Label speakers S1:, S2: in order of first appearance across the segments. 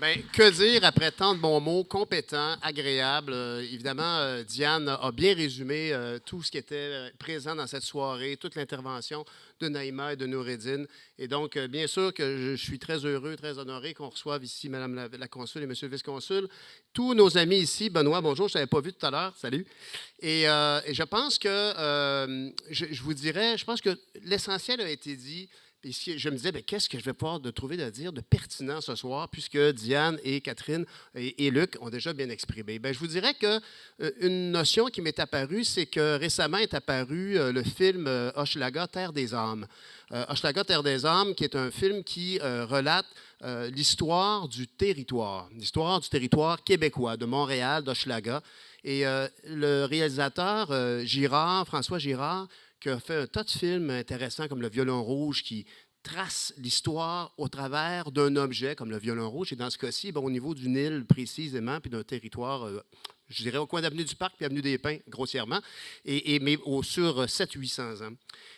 S1: Bien, que dire après tant de bons mots, compétent, agréable. Évidemment, Diane a bien résumé tout ce qui était présent dans cette soirée, toute l'intervention de Naïma et de Noureddine. Et donc, bien sûr que je suis très heureux, très honoré qu'on reçoive ici Mme la consul et Monsieur le vice-consul. Tous nos amis ici, Benoît, bonjour, je ne t'avais pas vu tout à l'heure, salut. Et je pense que, je vous dirais, je pense que l'essentiel a été dit. Et je me disais, bien, qu'est-ce que je vais pouvoir trouver de dire de pertinent ce soir, puisque Diane et Catherine et Luc ont déjà bien exprimé. Bien, je vous dirais que une notion qui m'est apparue, c'est que récemment est apparu le film Hochelaga, Terre des âmes. Hochelaga, Terre des âmes, qui est un film qui relate l'histoire du territoire québécois, de Montréal, d'Hochelaga. Et le réalisateur François Girard, qui a fait un tas de films intéressants comme Le Violon rouge, qui trace l'histoire au travers d'un objet comme le violon rouge. Et dans ce cas-ci, au niveau d'une île précisément, puis d'un territoire, je dirais au coin d'Avenue du Parc puis Avenue des Pins, grossièrement, mais sur 700-800 ans.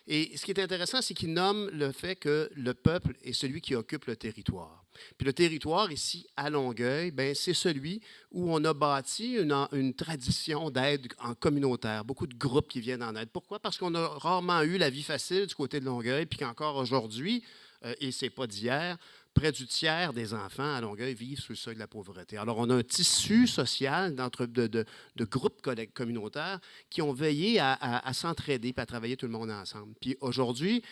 S1: Et ce qui est intéressant, c'est qu'il nomme le fait que le peuple est celui qui occupe le territoire. Puis le territoire ici, à Longueuil, c'est celui où on a bâti une tradition d'aide en communautaire, beaucoup de groupes qui viennent en aide. Pourquoi? Parce qu'on a rarement eu la vie facile du côté de Longueuil, puis qu'encore aujourd'hui, et ce n'est pas d'hier, près du tiers des enfants à Longueuil vivent sous le seuil de la pauvreté. Alors, on a un tissu social de groupes communautaires qui ont veillé à s'entraider et à travailler tout le monde ensemble. Puis aujourd'hui,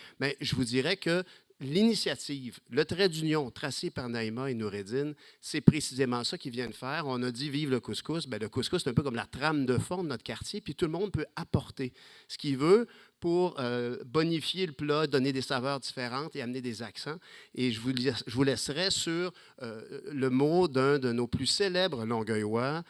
S1: je vous dirais que l'initiative, le trait d'union tracé par Naïma et Noureddine, c'est précisément ça qu'ils viennent faire. On a dit « Vive le couscous ». Le couscous, c'est un peu comme la trame de fond de notre quartier, puis tout le monde peut apporter ce qu'il veut pour bonifier le plat, donner des saveurs différentes et amener des accents. Et je vous laisserai sur le mot d'un de nos plus célèbres Longueuillois,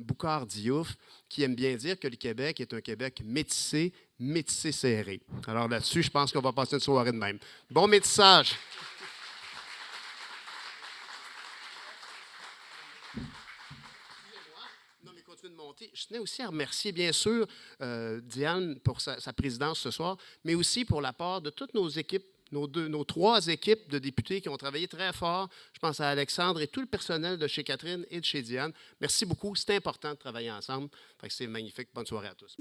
S1: Boucard Diouf, qui aime bien dire que le Québec est un Québec métissé, métissé serré. Alors là-dessus, je pense qu'on va passer une soirée de même. Bon métissage! De monter. Je tenais aussi à remercier, bien sûr, Diane pour sa présidence ce soir, mais aussi pour l'apport de toutes nos équipes, nos trois équipes de députés qui ont travaillé très fort. Je pense à Alexandre et tout le personnel de chez Catherine et de chez Diane. Merci beaucoup. C'est important de travailler ensemble. C'est magnifique. Bonne soirée à tous.